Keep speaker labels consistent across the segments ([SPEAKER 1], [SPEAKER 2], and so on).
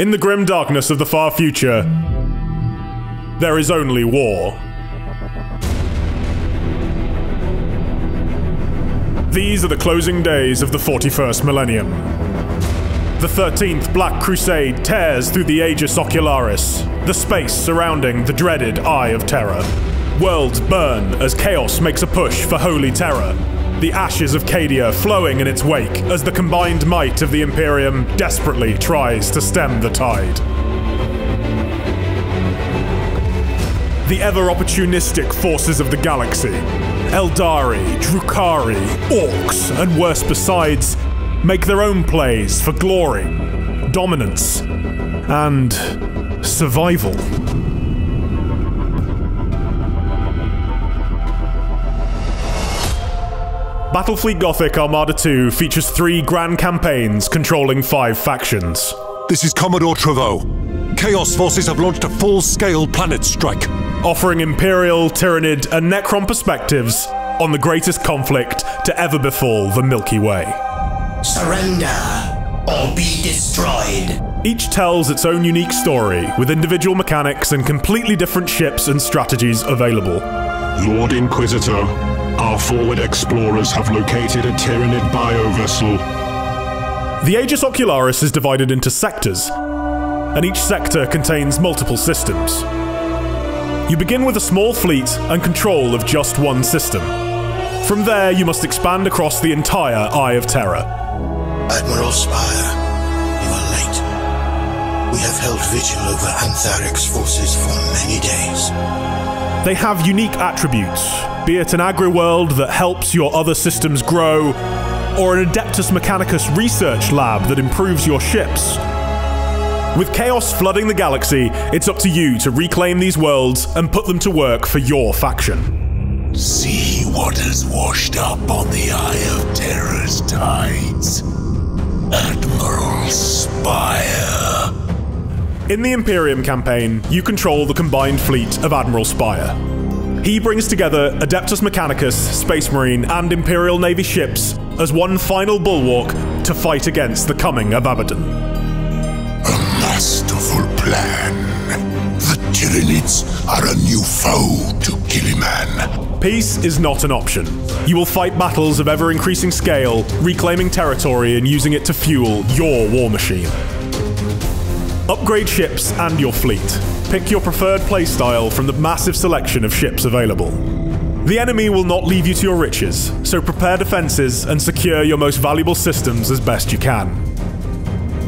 [SPEAKER 1] In the grim darkness of the far future, there is only war. These are the closing days of the 41st millennium. The 13th Black Crusade tears through the Aegis Ocularis, the space surrounding the dreaded Eye of Terror. Worlds burn as chaos makes a push for holy terror, the ashes of Cadia flowing in its wake as the combined might of the Imperium desperately tries to stem the tide. The ever-opportunistic forces of the galaxy, Eldari, Drukhari, Orcs, and worse besides, make their own plays for glory, dominance, and survival. Battlefleet Gothic Armada 2 features 3 grand campaigns controlling 5 factions.
[SPEAKER 2] This is Commodore Treveau. Chaos forces have launched a full-scale planet strike,
[SPEAKER 1] offering Imperial, Tyranid, and Necron perspectives on the greatest conflict to ever befall the Milky Way.
[SPEAKER 3] Surrender, or be destroyed.
[SPEAKER 1] Each tells its own unique story, with individual mechanics and completely different ships and strategies available.
[SPEAKER 4] Lord Inquisitor, our forward explorers have located a Tyranid biovessel.
[SPEAKER 1] The Aegis Ocularis is divided into sectors, and each sector contains multiple systems. You begin with a small fleet and control of just one system. From there, you must expand across the entire Eye of Terror.
[SPEAKER 3] Admiral Spire, you are late. We have held vigil over Antharic's forces for many days.
[SPEAKER 1] They have unique attributes, be it an agri-world that helps your other systems grow, or an Adeptus Mechanicus research lab that improves your ships. With chaos flooding the galaxy, it's up to you to reclaim these worlds and put them to work for your faction.
[SPEAKER 5] See what has washed up on the Eye of Terror's tides. Admiral Spire.
[SPEAKER 1] In the Imperium campaign, you control the combined fleet of Admiral Spire. He brings together Adeptus Mechanicus, Space Marine, and Imperial Navy ships as one final bulwark to fight against the coming of Abaddon.
[SPEAKER 5] A masterful plan. The Tyranids are a new foe to Gilliman.
[SPEAKER 1] Peace is not an option. You will fight battles of ever-increasing scale, reclaiming territory and using it to fuel your war machine. Upgrade ships and your fleet. Pick your preferred playstyle from the massive selection of ships available. The enemy will not leave you to your riches, so prepare defenses and secure your most valuable systems as best you can.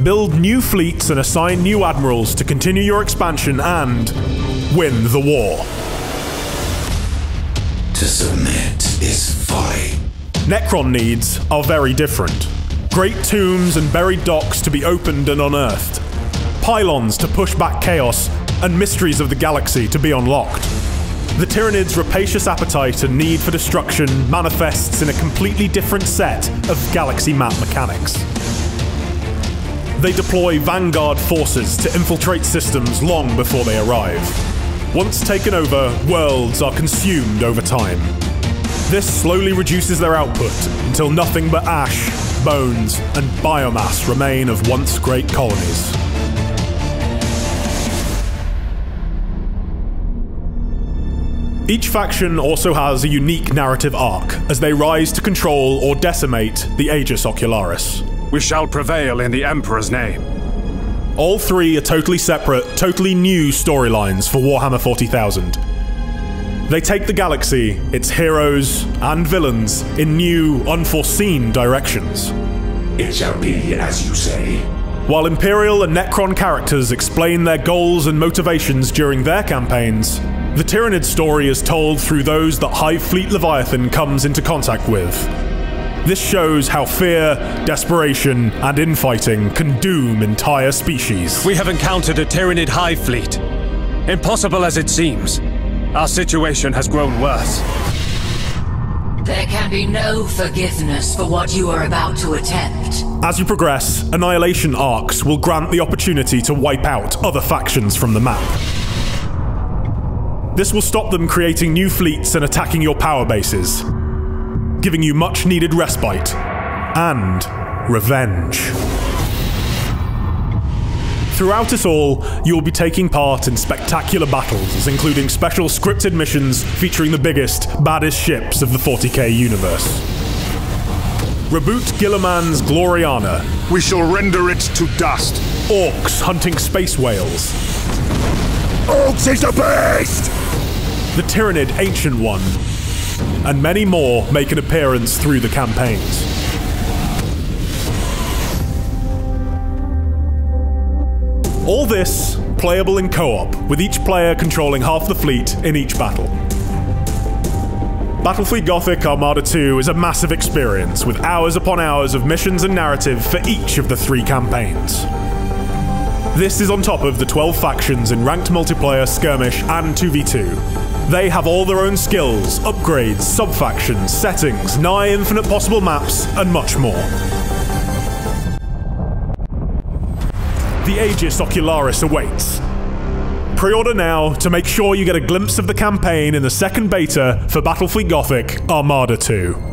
[SPEAKER 1] Build new fleets and assign new admirals to continue your expansion and win the war.
[SPEAKER 3] To submit is folly.
[SPEAKER 1] Necron needs are very different. Great tombs and buried docks to be opened and unearthed. Pylons to push back chaos, and mysteries of the galaxy to be unlocked. The Tyranids' rapacious appetite and need for destruction manifests in a completely different set of galaxy map mechanics. They deploy vanguard forces to infiltrate systems long before they arrive. Once taken over, worlds are consumed over time. This slowly reduces their output until nothing but ash, bones, and biomass remain of once great colonies. Each faction also has a unique narrative arc as they rise to control or decimate the Aegis Ocularis.
[SPEAKER 6] We shall prevail in the Emperor's name.
[SPEAKER 1] All 3 are totally separate, totally new storylines for Warhammer 40,000. They take the galaxy, its heroes and villains, in new, unforeseen directions.
[SPEAKER 5] It shall be as you say.
[SPEAKER 1] While Imperial and Necron characters explain their goals and motivations during their campaigns, the Tyranid story is told through those that Hive Fleet Leviathan comes into contact with. This shows how fear, desperation, and infighting can doom entire species.
[SPEAKER 6] We have encountered a Tyranid hive fleet. Impossible as it seems, our situation has grown worse.
[SPEAKER 7] There can be no forgiveness for what you are about to attempt.
[SPEAKER 1] As you progress, Annihilation arcs will grant the opportunity to wipe out other factions from the map. This will stop them creating new fleets and attacking your power bases, giving you much needed respite and revenge. Throughout it all, you will be taking part in spectacular battles, including special scripted missions featuring the biggest, baddest ships of the 40k universe. Reboot Gilliman's Gloriana.
[SPEAKER 4] We shall render it to dust.
[SPEAKER 1] Orcs hunting space whales.
[SPEAKER 4] Orcs is the best!
[SPEAKER 1] The Tyrannid Ancient One. And many more make an appearance through the campaigns. All this playable in co-op, with each player controlling half the fleet in each battle. Battlefleet Gothic Armada 2 is a massive experience, with hours upon hours of missions and narrative for each of the 3 campaigns. This is on top of the 12 factions in ranked multiplayer, skirmish, and 2v2. They have all their own skills, upgrades, sub-factions, settings, nigh infinite possible maps, and much more. The Aegis Ocularis awaits. Pre-order now to make sure you get a glimpse of the campaign in the second beta for Battlefleet Gothic Armada 2.